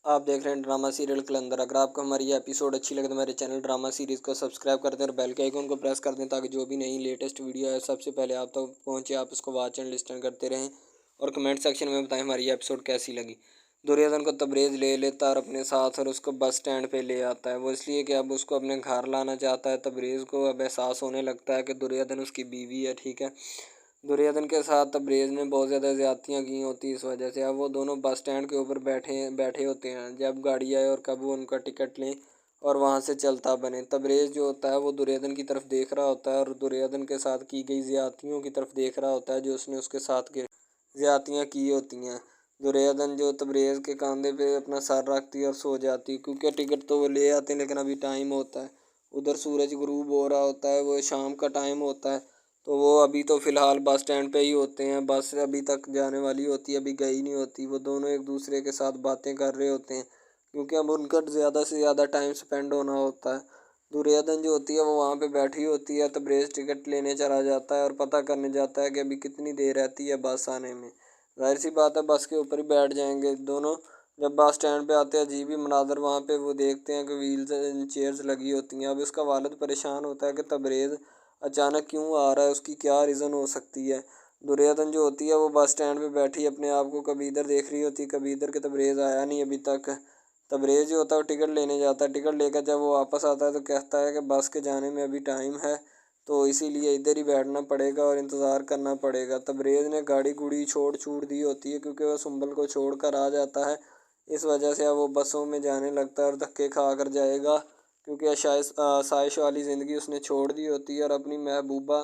आप देख रहे हैं ड्रामा सीरियल कलंदर। अगर आपको हमारी ये एपिसोड अच्छी लगे तो हमारे चैनल ड्रामा सीरीज़ को सब्सक्राइब कर दें और बेल के आइकन को प्रेस कर दें ताकि जो भी नई लेटेस्ट वीडियो है सबसे पहले आप तक पहुंचे। आप उसको वॉच एंड लिस्टन करते रहें और कमेंट सेक्शन में बताएं हमारी ये एपिसोड कैसी लगी। दुर्योधन को तबरेज़ ले लेता और अपने साथ और उसको बस स्टैंड पे ले आता है। वो इसलिए कि अब उसको अपने घर लाना चाहता है। तबरेज़ को अब एहसास होने लगता है कि दुर्योधन उसकी बीवी है, ठीक है। दुर्योधन के साथ तबरेज़ ने बहुत ज़्यादा ज़्यादतियाँ की होती इस वजह से। अब वो दोनों बस स्टैंड के ऊपर बैठे बैठे होते हैं जब गाड़ी आए और कब वो उनका टिकट लें और वहाँ से चलता बने। तबरेज़ जो होता है वो दुर्योधन की तरफ देख रहा होता है और दुर्योधन के साथ की गई ज़्यादतियों की तरफ देख रहा होता है जो उसने उसके साथ के ज़्यादतियाँ की होती हैं। दुर्योधन जो तबरेज़ के कंधे पे अपना सर रखती है और सो जाती है क्योंकि टिकट तो वो ले आते हैं लेकिन अभी टाइम होता है। उधर सूरज गुरूब हो रहा होता है, वो शाम का टाइम होता है। तो वो अभी तो फ़िलहाल बस स्टैंड पे ही होते हैं। बस अभी तक जाने वाली होती है, अभी गई नहीं होती। वो दोनों एक दूसरे के साथ बातें कर रहे होते हैं क्योंकि अब उनका ज़्यादा से ज़्यादा टाइम स्पेंड होना होता है। दुर्योधन जो होती है वो वहाँ पे बैठी होती है। तबरेज़ टिकट लेने चला जाता है और पता करने जाता है कि अभी कितनी देर रहती है बस आने में। ज़ाहिर सी बात है बस के ऊपर ही बैठ जाएंगे दोनों। जब बस स्टैंड पे आते हैं अजीब ही मनाज़र वहाँ पे वो देखते हैं कि व्हील्स चेयर्स लगी होती हैं। अब इसका वालिद परेशान होता है कि तबरेज़ अचानक क्यों आ रहा है, उसकी क्या रीज़न हो सकती है। दुर्योधन जो होती है वो बस स्टैंड पे बैठी अपने आप को कभी इधर देख रही होती है कभी इधर, के तबरेज़ आया नहीं अभी तक। तबरेज़ जो होता है वो टिकट लेने जाता है। टिकट लेकर जब वो वापस आता है तो कहता है कि बस के जाने में अभी टाइम है तो इसीलिए इधर ही बैठना पड़ेगा और इंतज़ार करना पड़ेगा। तबरेज़ ने गाड़ी गुड़ी छोड़ छूट दी होती है क्योंकि वह सुंबल को छोड़ कर आ जाता है। इस वजह से अब वो बसों में जाने लगता है और धक्के खा कर जाएगा क्योंकि आसाइश वाली ज़िंदगी उसने छोड़ दी होती है और अपनी महबूबा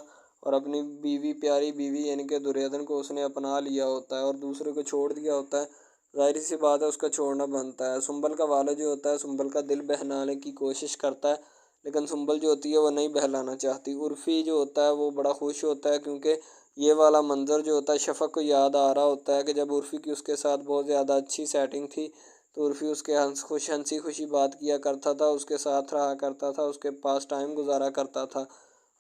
और अपनी बीवी, प्यारी बीवी यानी कि दुर्योधन को उसने अपना लिया होता है और दूसरे को छोड़ दिया होता है। ज़ाहिर सी बात है उसका छोड़ना बनता है। सुंबल का वालिद जो होता है सुंबल का दिल बहलाने की कोशिश करता है लेकिन सुंबल जो होती है वो नहीं बहलाना चाहती। उर्फ़ी जो होता है वो बड़ा खुश होता है क्योंकि ये वाला मंज़र जो होता है शफ़क़ को याद आ रहा होता है कि जब उर्फ़ी की उसके साथ बहुत ज़्यादा अच्छी सेटिंग थी तो उर्फ़ी उसके हंसी खुशी बात किया करता था, उसके साथ रहा करता था, उसके पास टाइम गुजारा करता था।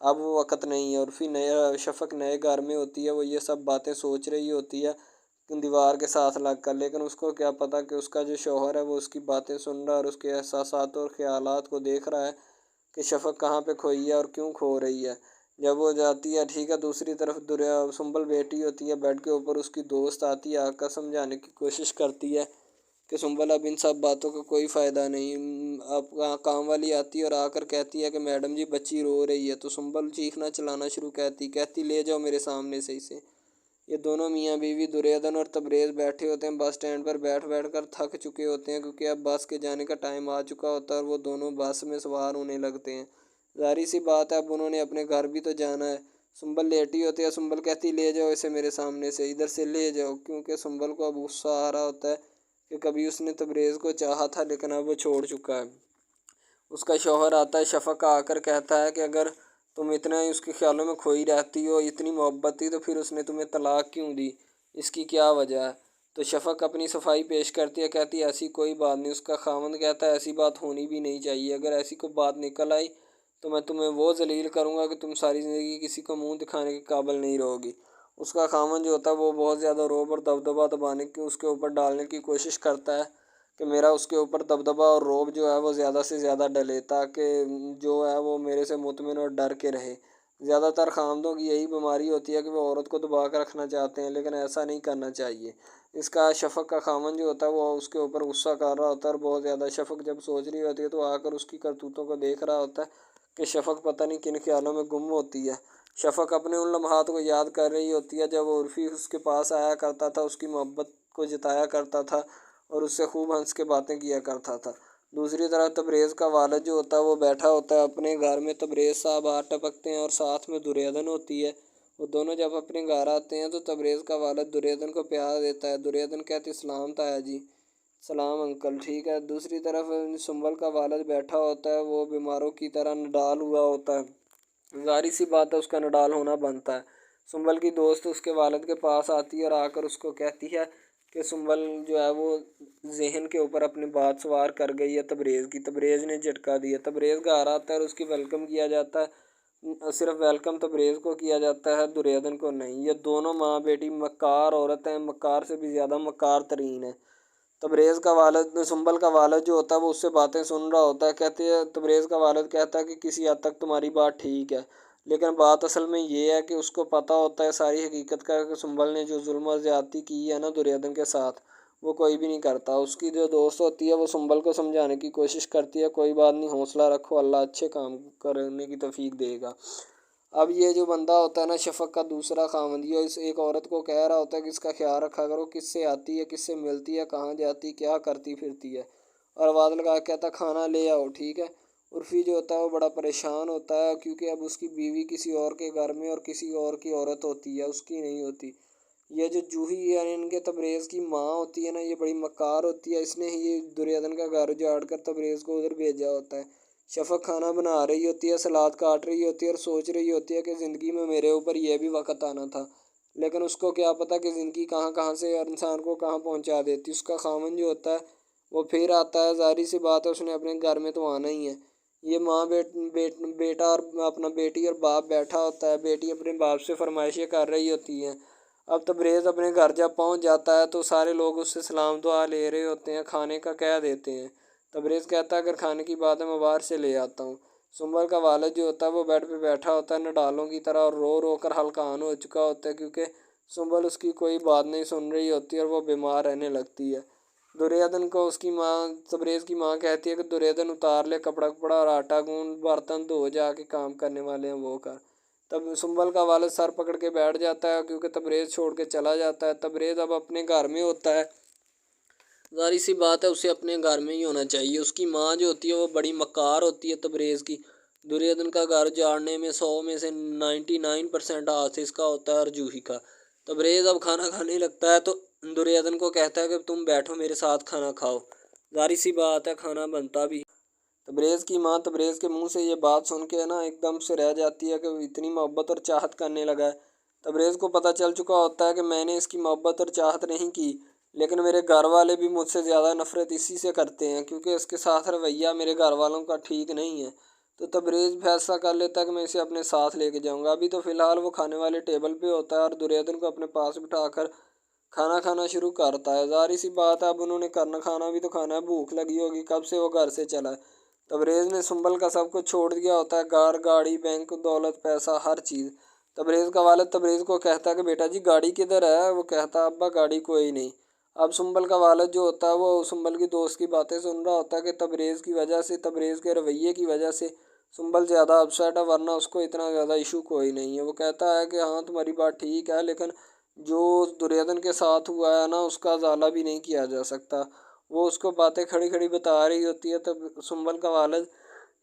अब वो वक़्त नहीं है। उर्फ़ी नया शफ़क़ नए घर में होती है, वो ये सब बातें सोच रही होती है दीवार के साथ लग कर, लेकिन उसको क्या पता कि उसका जो शौहर है वो उसकी बातें सुन रहा है और उसके एहसासात और ख़यालात को देख रहा है कि शफ़क़ कहाँ पे खोई है और क्यों खो रही है। जब वो जाती है, ठीक है, दूसरी तरफ सुंबल बैठी होती है बेड के ऊपर। उसकी दोस्त आती है, आकर समझाने की कोशिश करती है कि सुंबल अब इन सब बातों का कोई फ़ायदा नहीं। अब काम वाली आती है और आकर कहती है कि मैडम जी बच्ची रो रही है। तो सुंबल चीखना चिल्लाना शुरू कहती ले जाओ मेरे सामने से इसे। ये दोनों मियाँ बीवी दुर्योधन और तबरेज़ बैठे होते हैं बस स्टैंड पर। बैठ बैठ कर थक चुके होते हैं क्योंकि अब बस के जाने का टाइम आ चुका होता है और वो दोनों बस में सवार होने लगते हैं। ज़ाहिर सी बात है अब उन्होंने अपने घर भी तो जाना है। सुंबल लेटी होती है, सुंबल कहती ले जाओ इसे मेरे सामने से, इधर से ले जाओ, क्योंकि सुंबल को अब गुस्सा आ रहा होता है कि कभी उसने तबरेज़ को चाहा था लेकिन अब वो छोड़ चुका है। उसका शौहर आता है, शफ़क़ आकर कहता है कि अगर तुम इतना ही उसके ख्यालों में खोई रहती हो, इतनी मोहब्बत थी तो फिर उसने तुम्हें तलाक क्यों दी, इसकी क्या वजह है। तो शफ़क़ अपनी सफाई पेश करती है, कहती है ऐसी कोई बात नहीं। उसका खामंद कहता है ऐसी बात होनी भी नहीं चाहिए, अगर ऐसी कोई बात निकल आई तो मैं तुम्हें वो जलील करूँगा कि तुम सारी ज़िंदगी किसी को मुंह दिखाने के काबिल नहीं रहोगी। उसका खामंद जो होता है वो बहुत ज़्यादा रौब और दबदबा दबाने की उसके ऊपर डालने की कोशिश करता है कि मेरा उसके ऊपर दबदबा और रौब जो है वो ज़्यादा से ज़्यादा डले ताकि जो है वो मेरे से मुतमिन और डर के रहे। ज़्यादातर खामदों की यही बीमारी होती है कि वो औरत को दबा कर रखना चाहते हैं लेकिन ऐसा नहीं करना चाहिए। इसका शफ़क़ का खामन जो होता है वो उसके ऊपर गुस्सा कर रहा होता है और बहुत ज़्यादा। शफ़क़ जब सोच रही होती है तो आकर उसकी करतूतों को देख रहा होता है कि शफ़क़ पता नहीं किन ख्यालों में गुम होती है। शफ़क़ अपने उन लम्हात को याद कर रही होती है जब उर्फ़ी उसके पास आया करता था, उसकी मोहब्बत को जताया करता था और उससे खूब हंस के बातें किया करता था। दूसरी तरफ तबरेज़ का वालिद जो होता है वो बैठा होता है अपने घर में। तबरेज़ साहब आ टपकते हैं और साथ में दुर्योधन होती है। वो दोनों जब अपने घर आते हैं तो तबरेज़ का वालिद दुर्योधन को प्यार देता है। दुर्योधन कहती सलाम ताया जी। सलाम अंकल, ठीक है। दूसरी तरफ सुंबल का वालिद बैठा होता है, वो बीमारों की तरह नडाल हुआ होता है। ज़ाहिर सी बात है उसका नडाल होना बनता है। सुंबल की दोस्त उसके वालिद के पास आती है और आकर उसको कहती है कि सुंबल जो है वो ज़हन के ऊपर अपनी बात सवार कर गई है तबरेज़ की। तबरेज़ ने झटका दिया। तबरेज़ घर आता है और उसकी वेलकम किया जाता है। सिर्फ वेलकम तबरेज़ को किया जाता है, दुर्योधन को नहीं। ये दोनों माँ बेटी मक्कार औरत हैं, मक्कार से भी ज़्यादा मक्कार तरीन है। तबरेज़ का वालिद सुंबल का वालिद जो होता है वो उससे बातें सुन रहा होता है। कहते हैं तबरेज़ का वालिद कहता है कि किसी हद तक तुम्हारी बात ठीक है, लेकिन बात असल में ये है कि उसको पता होता है सारी हकीकत का कि सुंबल ने जो जुल्म और ज़्यादती की है ना दुर्योधन के साथ, वो कोई भी नहीं करता। उसकी जो दोस्त होती है वो सुंबल को समझाने की कोशिश करती है, कोई बात नहीं, हौसला रखो, अल्लाह अच्छे काम करने की तौफीक देगा। अब ये जो बंदा होता है ना शफ़क़ का दूसरा ख़ावंद, ये इस एक औरत को कह रहा होता है कि इसका ख़्याल रखा करो, किससे आती है, किससे मिलती है, कहाँ जाती, क्या करती फिरती है। और आवाज़ लगा के कहता खाना ले आओ, ठीक है। उर्फ़ी जो होता है वो बड़ा परेशान होता है, क्योंकि अब उसकी बीवी किसी और के घर में और किसी और की औरत होती है, उसकी नहीं होती। ये जो जूही यानी इनके तबरेज़ की माँ होती है ना, ये बड़ी मक्कार होती है। इसने ही ये दुर्योधन का घर उजाड़ कर तबरेज़ को उधर भेजा होता है। शफ़क़ खाना बना रही होती है, सलाद काट रही होती है और सोच रही होती है कि ज़िंदगी में मेरे ऊपर यह भी वक़्त आना था। लेकिन उसको क्या पता कि ज़िंदगी कहाँ कहाँ से और इंसान को कहाँ पहुँचा देती। उसका ख़ावंद जो होता है वो फिर आता है, ज़ाहिर सी बात है उसने अपने घर में तो आना ही है। ये माँ बेटा और अपना बेटी और बाप बैठा होता है, बेटी अपने बाप से फरमाइशें कर रही होती हैं। अब तबरेज़ अपने घर जब पहुंच जाता है तो सारे लोग उससे सलाम दुआ ले रहे होते हैं, खाने का कह देते हैं। तबरेज़ कहता है अगर खाने की बात है मैं बाहर से ले आता हूँ। सुंबल का वालिद जो होता है वो बेड पे बैठा होता है नडालों की तरह और रो रो कर हलकान हो चुका होता है, क्योंकि सुंबल उसकी कोई बात नहीं सुन रही होती और वो बीमार रहने लगती है। दुर्योधन को उसकी माँ तबरेज़ की माँ कहती है कि दुर्योधन उतार ले कपड़ा कपड़ा और आटा गूंद, बर्तन धो, जाके काम करने वाले हैं वो कर। तब सुंबल का वालिद सर पकड़ के बैठ जाता है, क्योंकि तबरेज़ छोड़ के चला जाता है। तबरेज़ अब अपने घर में होता है, ज़ाहिर सी बात है उसे अपने घर में ही होना चाहिए। उसकी माँ जो होती है वो बड़ी मक्कार होती है तबरेज़ की। दुर्योधन का घर उजाड़ने में 100 में से 99% हाथ इसका होता है और जूही का। तबरेज़ अब खाना खाने लगता है तो दुर्योधन को कहता है कि तुम बैठो मेरे साथ खाना खाओ। ज़ाहिर सी बात है खाना बनता भी। तबरेज़ की माँ तबरेज़ के मुंह से ये बात सुन के ना एकदम से रह जाती है कि वो इतनी मोहब्बत और चाहत करने लगा है। तबरेज़ को पता चल चुका होता है कि मैंने इसकी मोहब्बत और चाहत नहीं की, लेकिन मेरे घर वाले भी मुझसे ज़्यादा नफ़रत इसी से करते हैं, क्योंकि इसके साथ रवैया मेरे घर वालों का ठीक नहीं है। तो तबरेज़ फैसला कर लेता है कि मैं इसे अपने साथ लेके जाऊँगा। अभी तो फ़िलहाल वो खाने वाले टेबल पे होता है और दुर्योधन को अपने पास बिठाकर खाना खाना शुरू करता है। ज़ाहिर सी बात है अब उन्होंने करना खाना भी तो खाना है, भूख लगी होगी, कब से वो घर से चला है। तबरेज़ ने सुंबल का सब कुछ छोड़ दिया होता है, घर, गाड़ी, बैंक, दौलत, पैसा, हर चीज़। तबरेज़ का वालिद तबरेज़ को कहता है कि बेटा जी गाड़ी किधर है? वो कहता है अब्बा गाड़ी कोई नहीं। अब सुंबल का वालिद जो होता है वो सुंबल की दोस्त की बातें सुन रहा होता है कि तबरेज़ की वजह से, तबरेज़ के रवैये की वजह से सुंबल ज़्यादा अपसेट है, वरना उसको इतना ज़्यादा इशू कोई नहीं है। वो कहता है कि हाँ तुम्हारी बात ठीक है, लेकिन जो दुर्योधन के साथ हुआ है ना उसका ज़ाला भी नहीं किया जा सकता। वो उसको बातें खड़ी खड़ी बता रही होती है, तब सुंबल का वालिद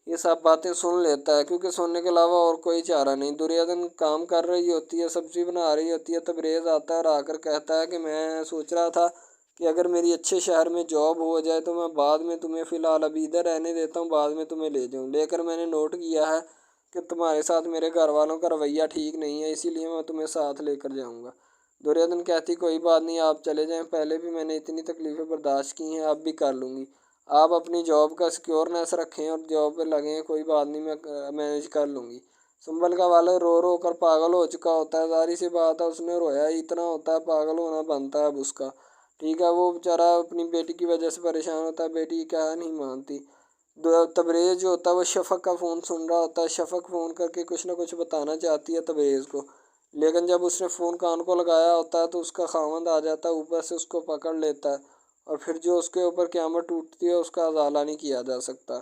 ये सब बातें सुन लेता है, क्योंकि सुनने के अलावा और कोई चारा नहीं। दुर्योधन काम कर रही होती है, सब्जी बना रही होती है, तबरेज़ आता है और आकर कहता है कि मैं सोच रहा था कि अगर मेरी अच्छे शहर में जॉब हो जाए तो मैं बाद में तुम्हें फ़िलहाल अभी इधर रहने देता हूँ, बाद में तुम्हें ले जाऊँ। लेकर मैंने नोट किया है कि तुम्हारे साथ मेरे घर वालों का रवैया ठीक नहीं है, इसीलिए मैं तुम्हें साथ लेकर जाऊँगा। दुर्योधन कहती कोई बात नहीं, आप चले जाएं, पहले भी मैंने इतनी तकलीफ़ें बर्दाश्त की हैं, अब भी कर लूँगी। आप अपनी जॉब का सिक्योरनेस रखें और जॉब पे लगें, कोई बात नहीं, मैं मैनेज कर लूँगी। सुंबल का वालिद रो रो कर पागल हो चुका होता है। ज़ाहिर सी बात है उसने रोया ही इतना होता है, पागल होना बनता है अब उसका। ठीक है, वो बेचारा अपनी बेटी की वजह से परेशान होता है, बेटी क्या नहीं मानती। तबरेज़ जो होता है वो शफ़क़ का फ़ोन सुन रहा होता है। शफ़क़ फ़ोन करके कुछ ना कुछ बताना चाहती है तबरेज़ को, लेकिन जब उसने फ़ोन कान को लगाया होता है तो उसका ख़ावंद आ जाता है, ऊपर से उसको पकड़ लेता है और फिर जो उसके ऊपर क़यामत टूटती है उसका अज़ाला नहीं किया जा सकता।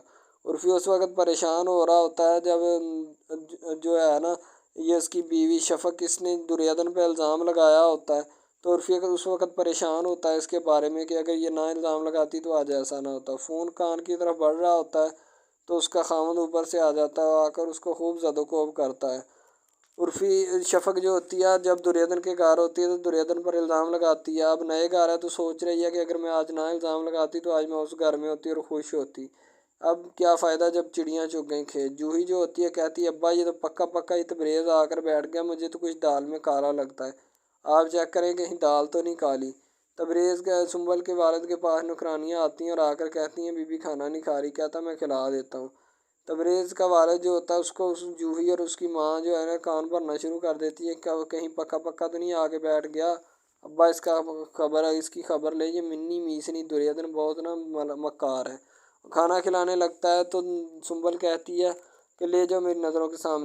और फिर उस वक़्त परेशान हो रहा होता है जब जो है ना ये उसकी बीवी शफ़क़ इसने दुर्योधन पे इल्ज़ाम लगाया होता है, तो उर्फ़ी उस वक़्त परेशान होता है इसके बारे में कि अगर ये ना इल्ज़ाम लगाती तो आज ऐसा ना होता। फ़ोन कान की तरफ बढ़ रहा होता है तो उसका ख़ावंद ऊपर से आ जाता है, आकर उसको खूब ज़दोकोब करता है। उर्फ़ी शफ़क़ जो होती है जब दुर्योधन के घर होती है तो दुर्योधन पर इल्ज़ाम लगाती है। अब नए घर है तो सोच रही है कि अगर मैं आज ना इल्ज़ाम लगाती तो आज मैं उस घर में होती और खुश होती। अब क्या फ़ायदा जब चिड़ियाँ चुग गईं खेत। जूही जो होती है कहती है अब्बा ये तो पक्का पक्का ये तबरेज़ आकर बैठ गया, मुझे तो कुछ दाल में काला लगता है, आप चेक करें कहीं दाल तो नहीं काली। तबरेज़ के सुंबल के वालिद के पास नौकरानियाँ आती हैं और आकर कहती हैं बीबी खाना नहीं खा रही, कहता मैं खिला देता हूँ। तबरेज़ का वालिद जो होता है उसको उस जूही और उसकी माँ जो है ना कान भरना शुरू कर देती है, क्या वो कहीं पक्का पक्का तो नहीं आके बैठ गया, अब्बा इसकी खबर ले, ये मिन्नी मीसनी दुर्योधन बहुत ना मक्कार है। खाना खिलाने लगता है तो सुंबल कहती है कि ले जाओ मेरी नज़रों के सामने